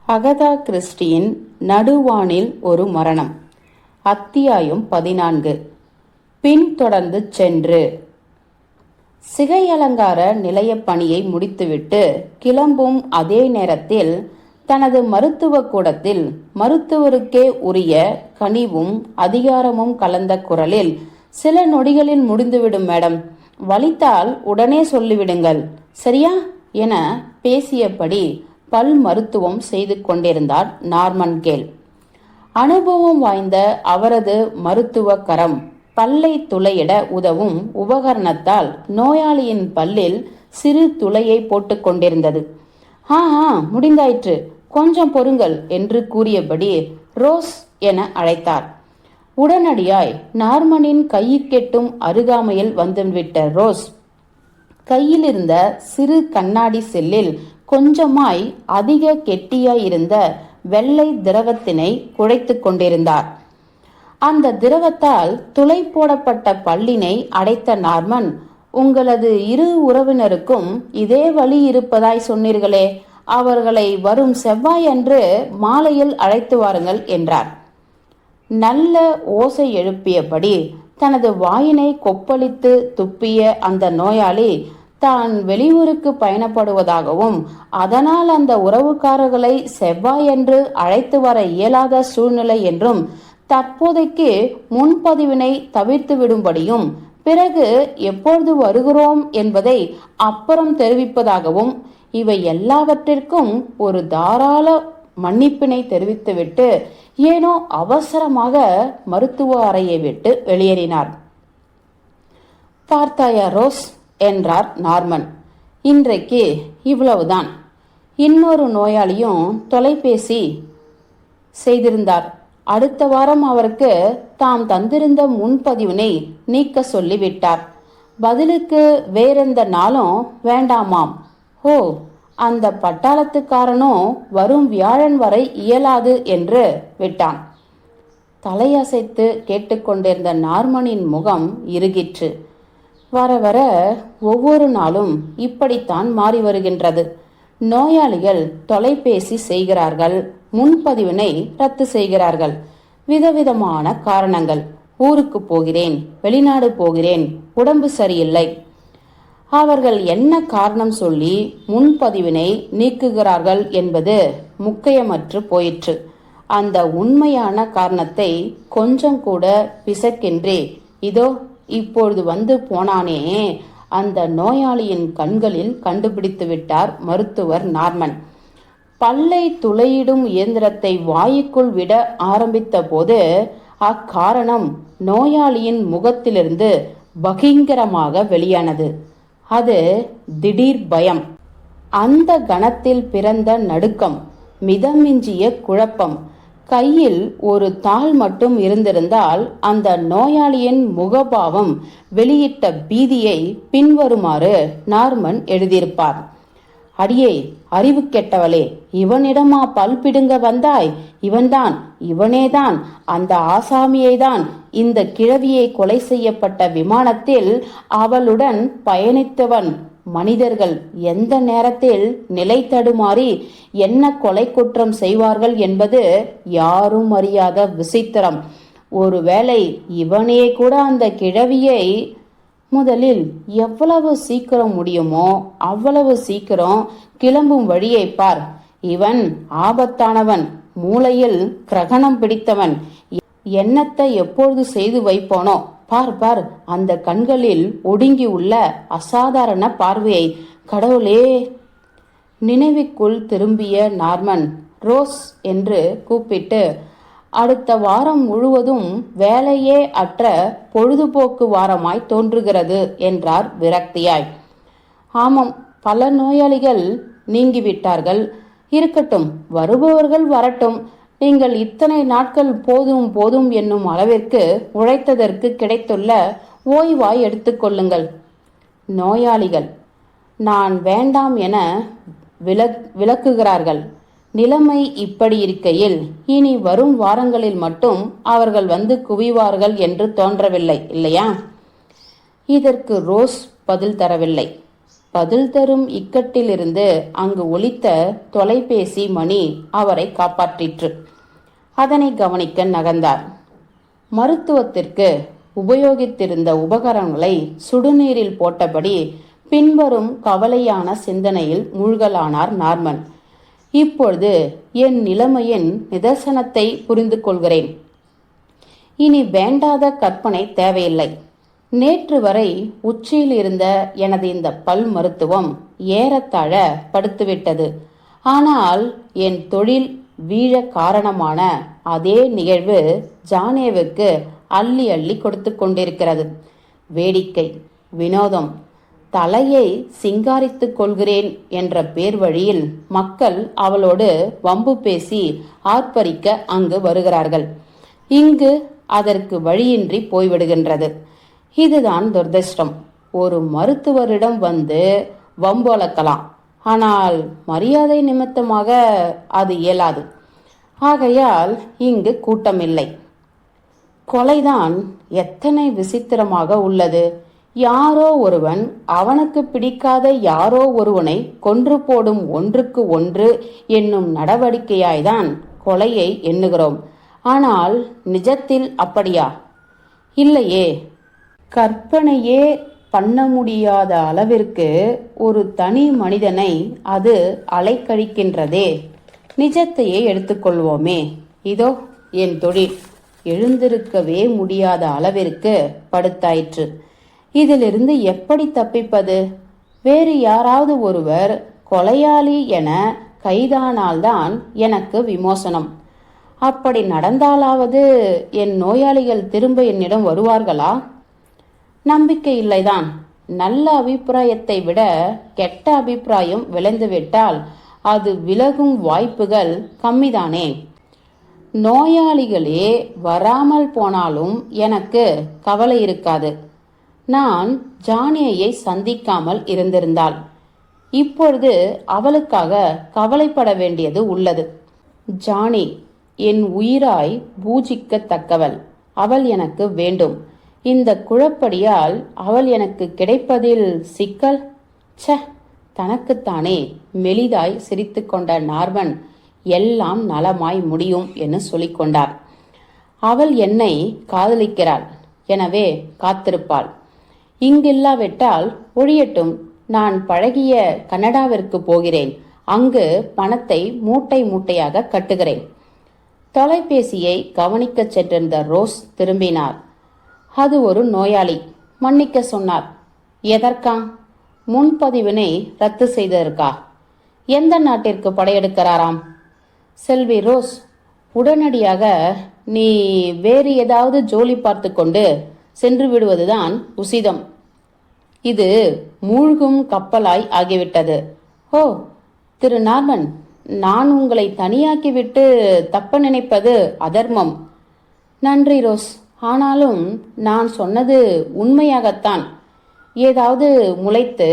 Agatha கிறிஸ்டியின் நடுவானில் ஒரு மரணம். அத்தியாயம் 14. பின்தொடர்ந்து சென்று. சிகை அலங்கார நிலைய பணியை முடித்துவிட்டு கிளம்பும் அதே நேரத்தில் தனது மருத்துவ கூடத்தில் மருத்துவருக்கே உரிய கனிவும் அதிகாரமும் கலந்த குரலில், சில நொடிகளில் முடிந்துவிடும் மேடம், வலித்தால் உடனே சொல்லிவிடுங்கள், சரியா என பேசியபடி பல் மருத்துவம் செய்து கொண்டிருந்தார் நார்மன் கேல். அனுபவம் வாய்ந்த அவரது மருத்துவ கரம் பல்லை துளையிட உதவும் உபகரணத்தால் நோயாளியின் பல்லில் சிறு துளையை போட்டுக் கொண்டிருந்தது. முடிந்தாயிற்று, கொஞ்சம் பொறுங்கள் என்று கூறியபடி ரோஸ் என அழைத்தார். உடனடியாய் நார்மனின் கையிற்கெட்டும் அருகாமையில் வந்துவிட்ட ரோஸ் கையில் இருந்த சிறு கண்ணாடி செல்லில் கொஞ்சமாய் அதிக கெட்டியாய் இருந்த வெள்ளை திரவத்தினை குழைத்து கொண்டிருந்தார். அந்த திரவத்தால் துளை போடப்பட்ட பல்லினை அடைத்த நார்மன், உங்களது இரு உறவினருக்கும் இதே வலி இருப்பதாய் சொன்னீர்களே, அவர்களை வரும் செவ்வாய் அன்று மாலையில் அழைத்து வாருங்கள் என்றார். நல்ல ஓசை எழுப்பியபடி தனது வாயினை கொப்பளித்து துப்பிய அந்த நோயாளி தான் வெளியூருக்கு பயணப்படுவதாகவும் அதனால் அந்த உறவுக்காரர்களை செவ்வாயன்று அழைத்து வர இயலாத சூழ்நிலை என்றும் தற்போதைக்கு முன்பதிவினை தவிர்த்து விடும்படியும் பிறகு எப்பொழுது வருகிறோம் என்பதை அப்புறம் தெரிவிப்பதாகவும் இவை எல்லாவற்றிற்கும் ஒரு தாராள மன்னிப்பினை தெரிவித்துவிட்டு ஏனோ அவசரமாக மருத்துவ அறையை விட்டு வெளியேறினார். பார்த்தாயா ரோஸ் என்றார் நார்மன். இன்றைக்கு இவ்வளவுதான். இன்னொரு நோயாளியும் தொலைபேசி செய்திருந்தார். அடுத்த வாரம் அவருக்கு தாம் தந்திருந்த முன்பதிவினை நீக்க சொல்லிவிட்டார். பதிலுக்கு வேறெந்த நாளும் வேண்டாமாம். ஓ, அந்த பட்டாளத்துக்காரனும் வரும் வியாழன் வரை இயலாது என்று விட்டான். தலையசைத்து கேட்டுக்கொண்டிருந்த நார்மனின் முகம் இறுகிற்று. வர வர ஒவ்வொரு நாளும் இப்படித்தான் மாறி வருகின்றது. நோயாளிகள் தொலைபேசி செய்கிறார்கள், முன்பதிவினை ரத்து செய்கிறார்கள். விதவிதமான காரணங்கள். ஊருக்கு போகிறேன், வெளிநாடு போகிறேன், உடம்பு சரியில்லை. அவர்கள் என்ன காரணம் சொல்லி முன்பதிவினை நீக்குகிறார்கள் என்பது முக்கியமற்று போயிற்று. அந்த உண்மையான காரணத்தை கொஞ்சம் கூட பிசக்கின்றி இதோ இப்பொழுது வந்து போனானே அந்த நோயாளியின் கண்களில் கண்டுபிடித்து விட்டார் மருத்துவர் நார்மன். பல்லை துளையிடும் இயந்திரத்தை வாயுக்குள் விட ஆரம்பித்த போது அக்காரணம் நோயாளியின் முகத்திலிருந்து பகிங்கரமாக வெளியானது. அது திடீர் பயம். அந்த கணத்தில் பிறந்த நடுக்கம், மிதமிஞ்சிய குழப்பம். கையில் ஒரு தாள் மட்டும் இருந்திருந்தால் அந்த நோயாளியின் முகபாவம் வெளியிட்ட பீதியை பின்வருமாறு நார்மன் எழுதியிருப்பார். அடியே, அறிவு கெட்டவளே, இவனிடமா பல் பிடுங்க வந்தாய்? இவன்தான், இவனேதான் அந்த ஆசாமியை தான் இந்த கிழவியை கொலை செய்யப்பட்ட விமானத்தில் அவளுடன் பயணித்தவன். மனிதர்கள் எந்த நேரத்தில் நிலை தடுமாறி என்ன கொலை குற்றம் செய்வார்கள் என்பது யாரும் அறியாத விசித்திரம். ஒருவேளை இவனே கூட அந்த கிழவியை முதலில் எவ்வளவு சீக்கிரம் முடியுமோ அவ்வளவு சீக்கிரம் கிளம்பும் வழியை பார். இவன் ஆபத்தானவன், மூளையில் கிரகணம் பிடித்தவன். என்னத்தை எப்பொழுது செய்து வைப்போனோ பார் பார், அந்த கண்களில் ஒடுங்கி உள்ள அசாதாரண பார்வையை. கடவுளே! நினைவுக்குள் திரும்பிய நார்மன் ரோஸ் என்று கூப்பிட்டு, அடுத்த வாரம் முழுவதும் வேலையே அற்ற பொழுதுபோக்கு வாரமாய் தோன்றுகிறது என்றார் விரக்தியாய். ஆமாம், பல நோயாளிகள் நீங்கிவிட்டார்கள். இருக்கட்டும், வருபவர்கள் வரட்டும். நீங்கள் இத்தனை நாட்கள் போதும் போதும் என்னும் அளவிற்கு உழைத்ததற்கு கிடைத்துள்ள ஓய்வாய் எடுத்துக்கொள்ளுங்கள். நோயாளிகள் நான் வேண்டாம் என விலக்குகிறார்கள். நிலைமை இப்படி இருக்கையில் இனி வரும் வாரங்களில் மட்டும் அவர்கள் வந்து குவிவார்கள் என்று தோன்றவில்லை, இல்லையா? இதற்கு ரோஸ் பதில் தரவில்லை. பதில் தரும் இக்கட்டிலிருந்து அங்கு ஒலித்த தொலைபேசி மணி அவரை காப்பாற்றிற்று. அதனை கவனிக்க நகர்ந்தார். மருத்துவத்திற்கு உபயோகித்திருந்த உபகரணங்களை சுடுநீரில் போட்டபடி பின்வரும் கவலையான சிந்தனையில் மூழ்கலானார் நார்மன். இப்பொழுது என் நிலைமையின் நிதர்சனத்தை புரிந்து கொள்கிறேன். இனி வேண்டாத கற்பனை தேவையில்லை. நேற்று வரை உச்சியில் இருந்த எனது இந்த பல் மருத்துவம் ஏறத்தாழ படுத்துவிட்டது. ஆனால் என் தொழில் வீழ காரணமான அதே நிகழ்வு ஜானேவுக்கு அள்ளி அள்ளி கொடுத்து கொண்டிருக்கிறது. வேடிக்கை, வினோதம், தலையை சிங்காரித்துக் கொள்கிறேன் என்ற பேர் வழியில் மக்கள் அவளோடு வம்பு பேசி ஆர்ப்பரிக்க அங்கு வருகிறார்கள். இங்கு அதற்கு வழியின்றி போய்விடுகின்றது. இதுதான் துரதிர்ஷ்டம். ஒரு மருத்துவரிடம் வந்து வம்பொலக்கலாம், ஆனால் மரியாதை நிமித்தமாக அது இயலாது. ஆகையால் இங்கு கூட்டமில்லை. கொலைதான் எத்தனை விசித்திரமாக உள்ளது. யாரோ ஒருவன் அவனுக்கு பிடிக்காத யாரோ ஒருவனை கொன்று போடும் ஒன்றுக்கு ஒன்று என்னும் நடவடிக்கையாய்தான் கொலையை எண்ணுகிறோம். ஆனால் நிஜத்தில் அப்படியா? இல்லையே. கற்பனையே பண்ண முடியாத அளவிற்கு ஒரு தனி மனிதனை அது அலைக்கழிக்கின்றதே. நிஜத்தையே எடுத்துக்கொள்வோமே. இதோ என் தொழில் எழுந்திருக்கவே முடியாத அளவிற்கு படுத்தாயிற்று. இதிலிருந்து எப்படி தப்பிப்பது? வேறு யாராவது ஒருவர் கொலையாளி என கைதானால்தான் எனக்கு விமோசனம். அப்படி நடந்தாலாவது என் நோயாளிகள் திரும்ப என்னிடம் வருவார்களா? நம்பிக்கை இல்லைதான். நல்ல அபிப்பிராயத்தை விட கெட்ட அபிப்பிராயம் விளைந்துவிட்டால் அது விலகும் வாய்ப்புகள் கம்மிதானே. நோயாளிகளே வராமல் போனாலும் எனக்கு கவலை இருக்காது. நான் ஜானியை சந்திக்காமல் இருந்திருந்தாள். இப்பொழுது அவளுக்காக கவலைப்பட வேண்டியது உள்ளது. ஜானி என் உயிராய் பூஜிக்கத்தக்கவள். அவள் எனக்கு வேண்டும். இந்த குழப்படியால் அவள் எனக்கு கிடைப்பதில் சிக்கல். ச, தனக்குத்தானே மெலிதாய் சிரித்து கொண்ட நார்மன் எல்லாம் நலமாய் முடியும் என்று சொல்லிக்கொண்டார். அவள் என்னை காதலிக்கிறாள், எனவே காத்திருப்பாள். இங்கில்லாவிட்டால் ஒழியட்டும். நான் பழகிய கனடாவிற்கு போகிறேன். அங்கு பணத்தை மூட்டை மூட்டையாக கட்டுகிறேன். தொலைபேசியை கவனிக்கச் சென்றிருந்த ரோஸ் திரும்பினார். அது ஒரு நோயாளி. மன்னிக்க சொன்னார். எதற்கா? முன்பதிவினை ரத்து செய்ததற்கா? எந்த நாட்டிற்கு படையெடுக்கிறாராம்? செல்வி ரோஸ், உடனடியாக நீ வேறு ஏதாவது ஜோலி பார்த்து கொண்டு சென்று விடுவதுதான் உசிதம். இது மூழ்கும் கப்பலாய் ஆகிவிட்டது. ஓ திரு நார்மன், நான் உங்களை தனியாக்கிவிட்டு தப்ப நினைப்பது அதர்மம். நன்றி ரோஸ். ஆனாலும் நான் சொன்னது உண்மையாகத்தான். ஏதாவது முளைத்து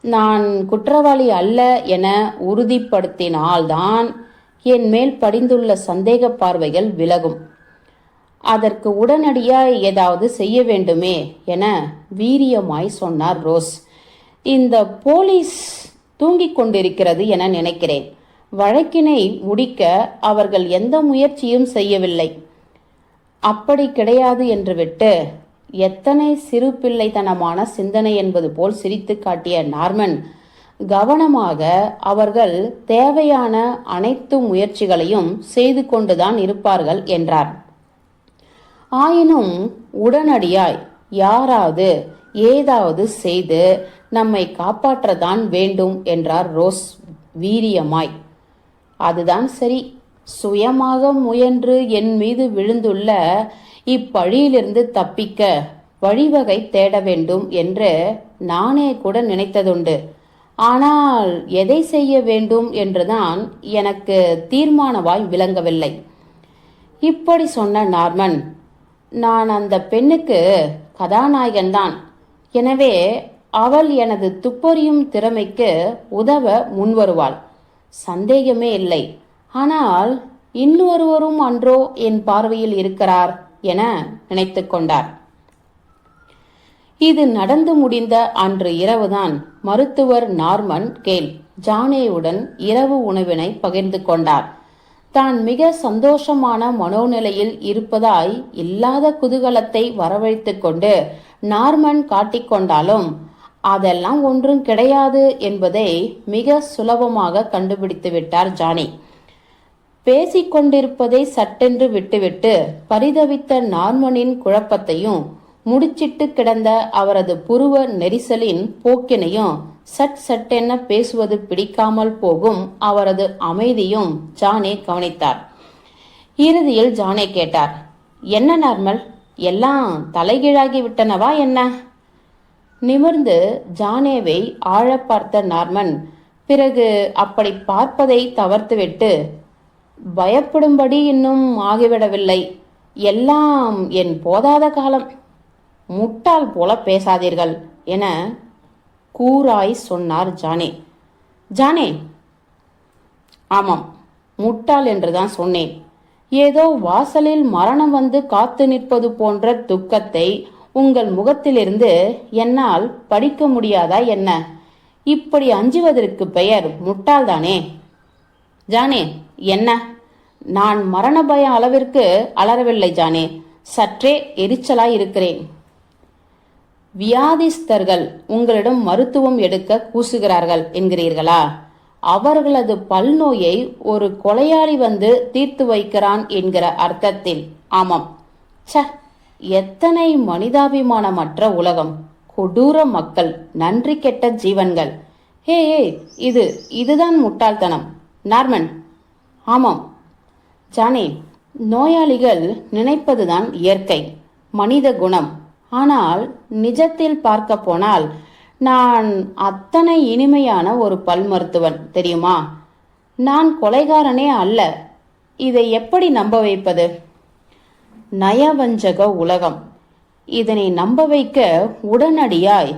நான் குற்றவாளி அல்ல என உறுதிப்படுத்தினால்தான் என் மேல் படிந்துள்ள சந்தேக பார்வைகள் விலகும். அதற்கு உடனடியாய் ஏதாவது செய்ய வேண்டுமே என வீரியமாய் சொன்னார் ரோஸ். இந்த போலீஸ் தூங்கிக் கொண்டிருக்கிறது என நினைக்கிறேன். வழக்கினை முடிக்க அவர்கள் எந்த முயற்சியும் செய்யவில்லை. அப்படி கிடையாது என்று விட்டு எத்தனை சிறு பிள்ளைத்தனமான சிந்தனை என்பது போல் சிரித்து காட்டிய நார்மன் கவனமாக அவர்கள் தேவையான அனைத்து முயற்சிகளையும் செய்து கொண்டுதான் இருப்பார்கள் என்றார். ஆயினும் உடனடியாய் யாராவது ஏதாவது செய்து நம்மை காப்பாற்றத்தான் வேண்டும் என்றார் ரோஸ் வீரியமாய். அதுதான் சரி. சுயமாக முயன்று என் மீது விழுந்துள்ள இப்பழியிலிருந்து தப்பிக்க வழிவகை தேட வேண்டும் என்று நானே கூட நினைத்ததுண்டு. ஆனால் எதை செய்ய வேண்டும் என்றுதான் எனக்கு தீர்மானமாய் விளங்கவில்லை. இப்படி சொன்ன நார்மன், நான் அந்த பெண்ணுக்கு கதாநாயகன்தான். எனவே அவள் எனது துப்பறியும் திறமைக்கு உதவ முன்வருவாள், சந்தேகமே இல்லை. ஆனால் இன்னொருவரும் அன்றோ என் பார்வையில் இருக்கிறார் என நினைத்து கொண்டார். இது நடந்து முடிந்த அன்று இரவுதான் மருத்துவர் நார்மன் கேல் ஜானேயுடன் இரவு உணவினை பகிர்ந்து கொண்டார். தான் மிக சந்தோஷமான மனோநிலையில் இருப்பதாய் இல்லாத குதூகலத்தை வரவழைத்து கொண்டு நார்மன் காட்டிக்கொண்டாலும் அதெல்லாம் ஒன்றும் கிடையாது என்பதை மிக சுலபமாக கண்டுபிடித்து விட்டார் ஜானி. பேசிக்கொண்டிருப்பதை சட்டென்று விட்டுவிட்டு பரிதவித்த நார்மனின் குழப்பத்தையும் முடிச்சிட்டு கிடந்த அவரது புருவ நெரிசலின் போக்கினையும் சட்டென பேசுவது பிடிக்காமல் போகும் அவரது அமைதியும் ஜானே கவனித்தார். இறுதியில் ஜானே கேட்டார், என்ன நார்மல், எல்லாம் தலைகீழாகி விட்டனவா என்ன? நிமிர்ந்து ஜானேவை ஆழ பார்த்த நார்மன் பிறகு அப்படி பார்ப்பதை தவிர்த்துவிட்டு, பயப்படும்படி இன்னும் ஆகிவிடவில்லை, எல்லாம் என் போதாத காலம், முட்டாள் போல பேசாதீர்கள் என கூராய் சொன்னார் ஜானே. ஜானே, ஆமாம், முட்டாள் என்றுதான் சொன்னேன். ஏதோ வாசலில் மரணம் வந்து காத்து நிற்பது போன்ற துக்கத்தை உங்கள் முகத்திலிருந்து என்னால் படிக்க முடியாதா என்ன? இப்படி அஞ்சுவதற்கு பெயர் முட்டாள்தானே? ஜானே, என்ன? நான் மரண பய அளவிற்கு அலறவில்லை ஜானே, சற்றே எரிச்சலாய் இருக்கிறேன். வியாதிஸ்தர்கள் உங்களிடம் மருத்துவம் எடுக்க கூசுகிறார்கள் என்கிறீர்களா? அவர்களது பல்நோயை ஒரு கொலையாளி வந்து தீர்த்து வைக்கிறான் என்கிற அர்த்தத்தில். ஆமாம். ச, எத்தனை மனிதாபிமானமற்ற உலகம், கொடூர மக்கள், நன்றி கெட்ட ஜீவன்கள். ஹே, இதுதான் முட்டாள்தனம். நார்மன், ஆமாம். ஜானே, நோயாளிகள் நினைப்பதுதான் இயற்கை, மனித குணம். ஆனால் நிஜத்தில் பார்க்க போனால் நான் அத்தனை இனிமையான ஒரு பல் மருத்துவன் தெரியுமா? நான் கொலைகாரனே அல்ல. இதை எப்படி நம்ப வைப்பது? நயவஞ்சக உலகம். இதனை நம்ப வைக்க உடனடியாய்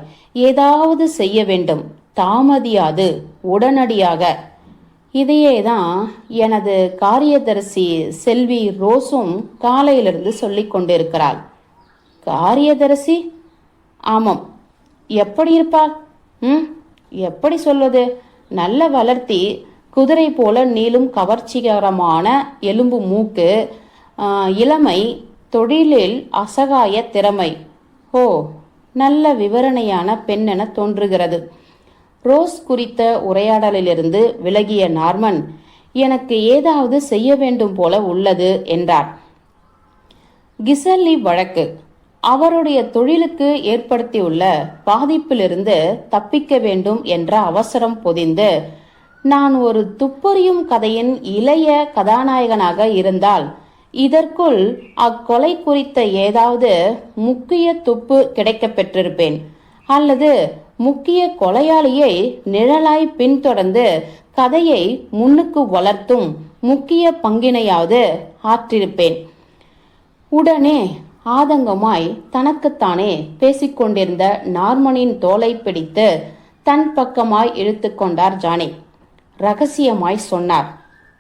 ஏதாவது செய்ய வேண்டும், தாமதியாது, உடனடியாக. இதையேதான் எனது காரியதரிசி செல்வி ரோஸும் காலையிலிருந்து சொல்லிக் கொண்டிருக்கிறாள். காரியதரிசி? ஆமாம். எப்படி இருப்பாள்? எப்படி சொல்வது? நல்ல வளர்த்தி, குதிரை போல நீளும் கவர்ச்சிகரமான எலும்பு மூக்கு, இளமை, தொழிலில் அசகாய திறமை. ஓ, நல்ல விவரணையான பெண் என தோன்றுகிறது. ரோஸ் குறித்த உரையாடலிலிருந்து விலகிய நார்மன், எனக்கு ஏதாவது செய்ய வேண்டும் போல உள்ளது என்றார். கிசல்லி வழக்கு அவருடைய தொழிலுக்கு ஏற்படுத்தியுள்ள பாதிப்பிலிருந்து தப்பிக்க வேண்டும் என்ற அவசரம் பொதிந்து, நான் ஒரு துப்பறியும் கதையின் இளைய கதாநாயகனாக இருந்தால் இதற்குள் அக்கொலை குறித்த ஏதாவது முக்கிய துப்பு கிடைக்க பெற்றிருப்பேன். அல்லது முக்கிய கொலையாளியை நிழலாய் பின்தொடர்ந்து கதையை முன்னுக்கு வளர்த்தும் முக்கிய பங்கினையாவது ஆற்றிருப்பேன். உடனே ஆதங்கமாய் தனக்குத்தானே பேசிக்கொண்டிருந்த நார்மனின் தோலை பிடித்து தன் பக்கமாய் இழுத்து கொண்டார் ஜானி. ரகசியமாய் சொன்னார்,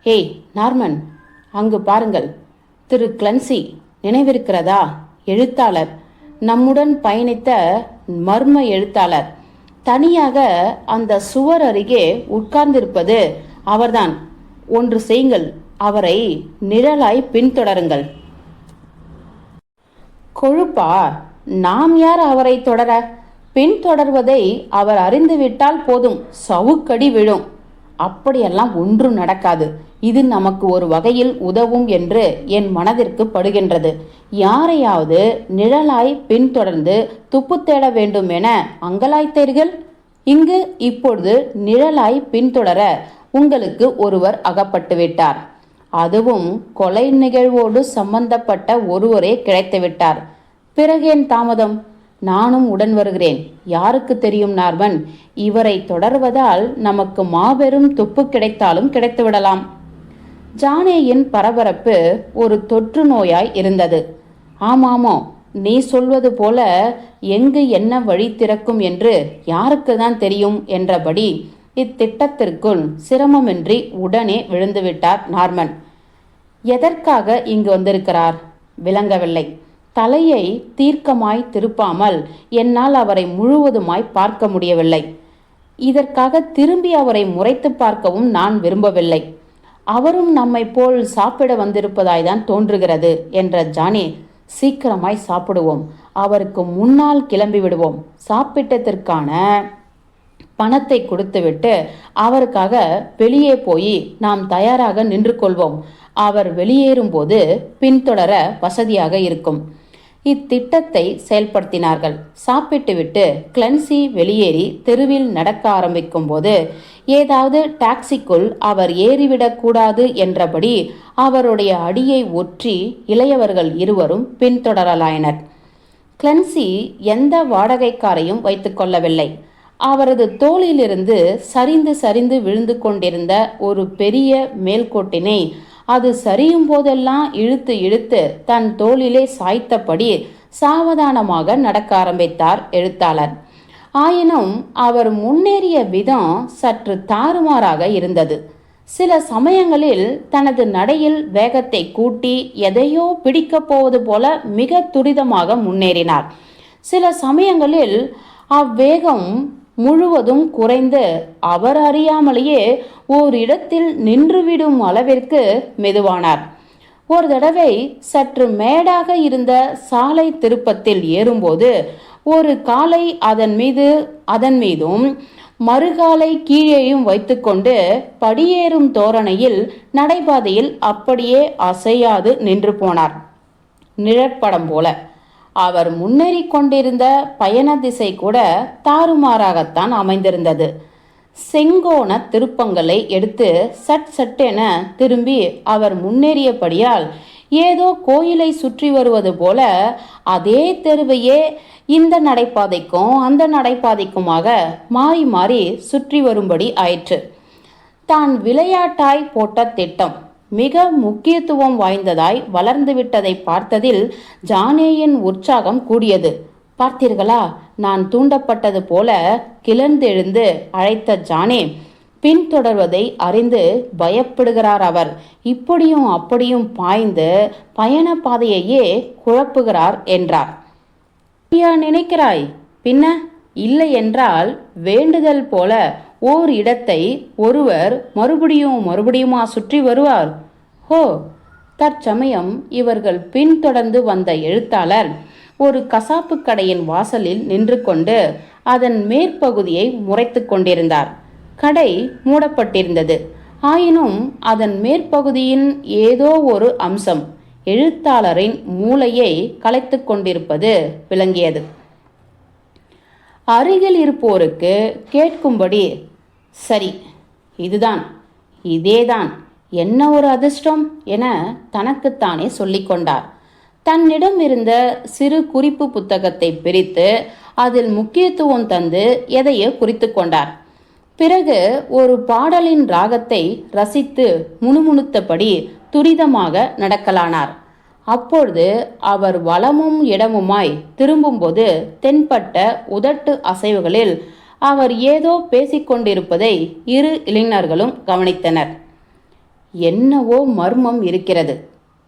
ஏய் நார்மன், அங்கு பாருங்கள், திரு கிளன்சி நினைவிருக்கிறதா? எழுத்தாளர், நம்முடன் பயணித்த மர்ம எழுத்தாளர். தனியாக அந்த சுவர் அருகே உட்கார்ந்திருப்பது அவர்தான். ஒன்று செய்யுங்கள், அவரை நிழலாய் பின்தொடருங்கள். கொழுப்பா? நாம் யார் அவரை தொடர? பின்தொடர்வதை அவர் அறிந்துவிட்டால் போதும், சவுக்கடி விழும். அப்படியெல்லாம் ஒன்றும் நடக்காது. இது நமக்கு ஒரு வகையில் உதவும் என்று என் மனதிற்கு படுகின்றது. யாரையாவது நிழலாய் பின்தொடர்ந்து துப்பு தேட வேண்டும் என அங்கலாய்த்தீர்கள். இங்கு இப்பொழுது நிழலாய் பின்தொடர உங்களுக்கு ஒருவர் அகப்பட்டு விட்டார். அதுவும் கொலை நிகழ்வோடு சம்பந்தப்பட்ட ஒருவரே கிடைத்துவிட்டார். பிறகேன் தாமதம்? நானும் உடன் வருகிறேன். யாருக்கு தெரியும் நார்மன், இவரை தொடர்வதால் நமக்கு மாபெரும் துப்பு கிடைத்தாலும் கிடைத்துவிடலாம். ஜானேயின் பரபரப்பு ஒரு தொற்று நோயாய் இருந்தது. ஆமாமோ, நீ சொல்வது போல எங்கு என்ன வழி திறக்கும் என்று யாருக்கு தான் தெரியும் என்றபடி இத்திட்டத்திற்குள் சிரமமின்றி உடனே விழுந்துவிட்டார் நார்மன். எதற்காக இங்கு வந்திருக்கிறார்? விளங்கவில்லை. தலையை தீர்க்கமாய் திருப்பாமல் என்னால் அவரை முழுவதுமாய் பார்க்க முடியவில்லை. இதற்காக திரும்பி அவரை முறைத்து பார்க்கவும் நான் விரும்பவில்லை. அவரும் நம்மை போல் சாப்பிட வந்திருப்பதாய்தான் தோன்றுகிறது என்ற ஜானி, சீக்கிரமாய் சாப்பிடுவோம், அவருக்கு முன்னால் கிளம்பி விடுவோம், சாப்பிட்டதற்கான பணத்தை கொடுத்துவிட்டு அவருக்காக வெளியே போய் நாம் தயாராக நின்று கொள்வோம். அவர் வெளியேறும்போது பின்தொடர வசதியாக இருக்கும். இத்திட்டத்தை செயல்படுத்தினார்கள். சாப்பிட்டுவிட்டு கிளன்சி வெளியேறி தெருவில் நடக்க ஆரம்பிக்கும் போது ஏதாவது டாக்ஸிக்குள் அவர் ஏறிவிடக்கூடாது என்றபடி அவருடைய அடியை ஒற்றி இளையவர்கள் இருவரும் பின்தொடரலாயினர். கிளன்சி எந்த வாடகைக்காரையும் வைத்துக் கொள்ளவில்லை. அவரது தோளிலிருந்து சரிந்து சரிந்து விழுந்து கொண்டிருந்த ஒரு பெரிய மேல்கோட்டினை அது சரியும் போதெல்லாம் இழுத்து இழுத்து தன் தோளிலே சாய்த்தபடி சாவதானமாக நடக்க ஆரம்பித்தார் எழுத்தாளர். ஆயினும் அவர் முன்னேறிய விதம் சற்று தாறுமாறாக இருந்தது. சில சமயங்களில் தனது நடையில் வேகத்தை கூட்டி எதையோ பிடிக்கப் போவது போல மிக துரிதமாக முன்னேறினார். சில சமயங்களில் அவ்வேகம் முழுவதும் குறைந்து அவர் அறியாமலேயே ஓரிடத்தில் நின்றுவிடும் அளவிற்கு மெதுவானார். ஒரு தடவை சற்று மேடாக இருந்த சாலை திருப்பத்தில் ஏறும்போது ஒரு காலை அதன் மீதும் மறுகாலை கீழேயும் வைத்துக்கொண்டு படியேறும் தோரணையில் நடைபாதையில் அப்படியே அசையாது நின்று போனார், நிழற்படம் போல. அவர் முன்னேறி கொண்டிருந்த பயண திசை கூட தாறுமாறாகத்தான் அமைந்திருந்தது. செங்கோண திருப்பங்களை எடுத்து சட்டென திரும்பி அவர் முன்னேறியபடியால் ஏதோ கோயிலை சுற்றி வருவது போல அதே தெருவையே இந்த நடைபாதைக்கும் அந்த நடைபாதைக்குமாக மாறி மாறி சுற்றி வரும்படி ஆயிற்று. தான் விளையாட்டாய் போட்ட திட்டம் மிக முக்கியத்துவம் வாய்ந்ததாய் வளர்ந்துவிட்டதை பார்த்ததில் ஜானேயின் உற்சாகம் கூடியது. பார்த்தீர்களா, நான் தூண்டப்பட்டது போல கிளர்ந்தெழுந்து அழைத்த ஜானே பின்தொடர்வதை அறிந்து பயப்படுகிறார். அவர் இப்படியும் அப்படியும் பாய்ந்து பயண பாதையையே குழப்புகிறார் என்றார். நினைக்கிறாய்? பின்ன இல்லை என்றால் வேண்டுதல் போல ஓர் இடத்தை ஒருவர் மறுபடியுமா சுற்றி வருவார்? ஹோ! தற்சமயம் இவர்கள் பின்தொடர்ந்து வந்த எழுத்தாளர் ஒரு கசாப்பு கடையின் வாசலில் நின்று கொண்டு அதன் மேற்பகுதியை முறைத்து கொண்டிருந்தார். கடை மூடப்பட்டிருந்தது. ஆயினும் அதன் மேற்பகுதியின் ஏதோ ஒரு அம்சம் எழுத்தாளரின் மூளையை கலைத்து கொண்டிருப்பது விளங்கியது. அருகில் இருப்போருக்கு கேட்கும்படி, சரி, இதேதான், என்ன ஒரு அதிர்ஷ்டம் என தனக்குத்தானே சொல்லிக்கொண்டார். தன்னிடம் இருந்த சிறு குறிப்பு புத்தகத்தை பிரித்து அதில் முக்கியத்துவம் தந்து எதையோ குறித்து கொண்டார். பிறகு ஒரு பாடலின் ராகத்தை ரசித்து முணுமுணுத்தபடி துரிதமாக நடக்கலானார். அப்பொழுது அவர் வலமும் இடமுமாய் திரும்பும்போது தென்பட்ட உதட்டு அசைவுகளில் அவர் ஏதோ பேசிக்கொண்டிருப்பதை இரு இளைஞர்களும் கவனித்தனர். என்னவோ மர்மம் இருக்கிறது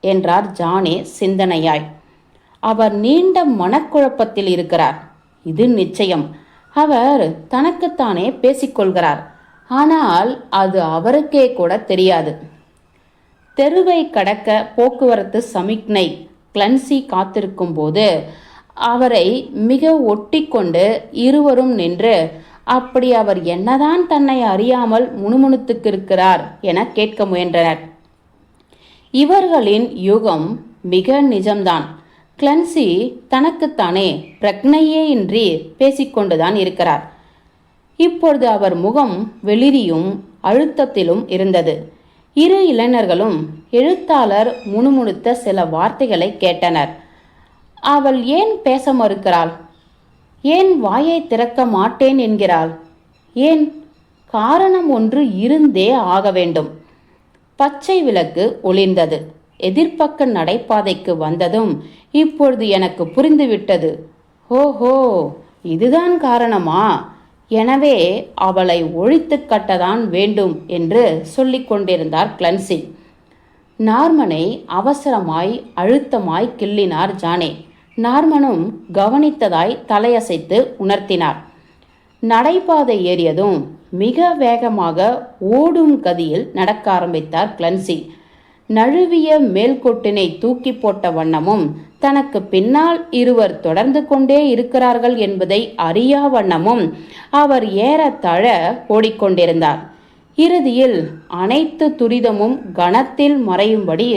என்றார் ஜானே சிந்தனையாய். அவர் நீண்ட மனக்குழப்பத்தில் இருக்கிறார், இது நிச்சயம். அவர் தனக்குத்தானே பேசிக்கொள்கிறார், ஆனால் அது அவருக்கே கூட தெரியாது. தெருவை கடக்க போக்குவரத்து சமிக்ஞை கிளன்சி காத்திருக்கும் போது அவரை மிக ஒட்டி கொண்டு இருவரும் நின்று, அப்படி அவர் என்னதான் தன்னை அறியாமல் முணுமுணுத்துக்கிருக்கிறார் என கேட்க முயன்றனர். இவர்களின் யுகம் மிக நிஜம்தான். கிளன்சி தனக்குத்தானே பிரக்னையே இன்றி பேசிக்கொண்டுதான் இருக்கிறார். இப்பொழுது அவர் முகம் வெளிரியும் அழுத்தத்திலும் இருந்தது. இரு இளைஞர்களும் எழுத்தாளர் முணுமுணுத்த சில வார்த்தைகளை கேட்டனர். அவள் ஏன் பேச மறுக்கிறாள்? ஏன் வாயை திறக்க மாட்டேன் என்கிறாள்? ஏன்? காரணம் ஒன்று இருந்தே ஆக வேண்டும். பச்சை விளக்கு ஒளிர்ந்தது. எதிர்ப்பக்க நடைபாதைக்கு வந்ததும் இப்பொழுது எனக்கு புரிந்துவிட்டது. ஓஹோ, இதுதான் காரணமா? எனவே அவளை ஒழித்து கட்டதான் வேண்டும் என்று சொல்லிக் கொண்டிருந்தார் கிளன்சி. நார்மனை அவசரமாய் அழுத்தமாய் கிள்ளினார் ஜானே. நார்மனும் கவனித்ததாய் தலையசைத்து உணர்த்தினார். நடைபாதை ஏறியதும் மிக வேகமாக ஓடும் கதியில் நடக்க ஆரம்பித்தார் கிளன்சி. நழுவிய மேல்கொட்டினை தூக்கி போட்ட வண்ணமும் தனக்கு பின்னால் இருவர் தொடர்ந்து கொண்டே இருக்கிறார்கள் என்பதை அறியா வண்ணமும் அவர் ஏறத்தாழ ஓடிக்கொண்டிருந்தார். இறுதியில் அனைத்து துரிதமும் கணத்தில் மறையும்படி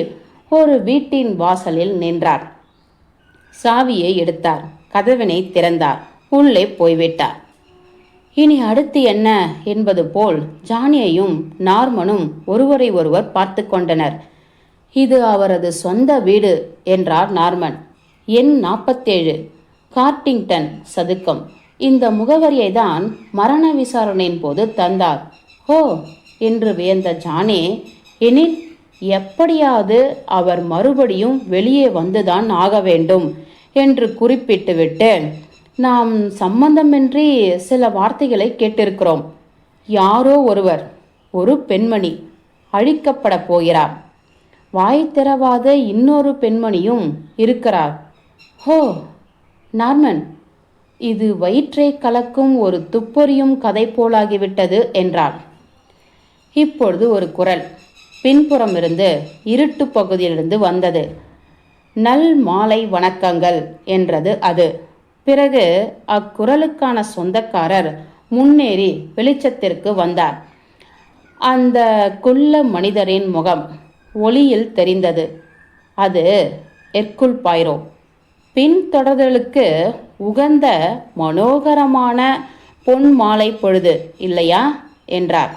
ஒரு வீட்டின் வாசலில் நின்றார். சாவியை எடுத்தார். கதவினை திறந்தார். உள்ளே போய்விட்டார். இனி அடுத்து என்ன என்பது போல் ஜானியையும் நார்மனும் ஒருவரை ஒருவர் பார்த்து கொண்டனர். இது அவரது சொந்த வீடு என்றார் நார்மன். எண் 47 கார்டிங்டன் சதுக்கம். இந்த முகவரியை தான் மரண விசாரணையின் போது தந்தார். ஹோ என்று வியந்த ஜானி, எனில் எப்படியாவது அவர் மறுபடியும் வெளியே வந்துதான் ஆக வேண்டும் என்று குறிப்பிட்டுவிட்டு, நாம் சம்பந்தமின்றி சில வார்த்தைகளை கேட்டிருக்கிறோம். யாரோ ஒருவர், ஒரு பெண்மணி அழிக்கப்பட போகிறார். வாய் திறவாத இன்னொரு பெண்மணியும் இருக்கிறார். ஹோ நார்மன், இது வயிற்றை கலக்கும் ஒரு துப்பொறியும் கதை போலாகிவிட்டது என்றார். இப்பொழுது ஒரு குரல் பின்புறமிருந்து இருட்டு பகுதியிலிருந்து வந்தது. நல் மாலை வணக்கங்கள் என்றது அது. பிறகு அக்குரலுக்கான சொந்தக்காரர் முன்னேறி வெளிச்சத்திற்கு வந்தார். அந்த குள்ள மனிதரின் முகம் ஒளியில் தெரிந்தது. அது எர்குல் பாய்ரோ. பின்தொடர்தலுக்கு உகந்த மனோகரமான பொன் மாலை பொழுது இல்லையா என்றார்.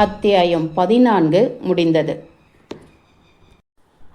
அத்தியாயம் 14 முடிந்தது.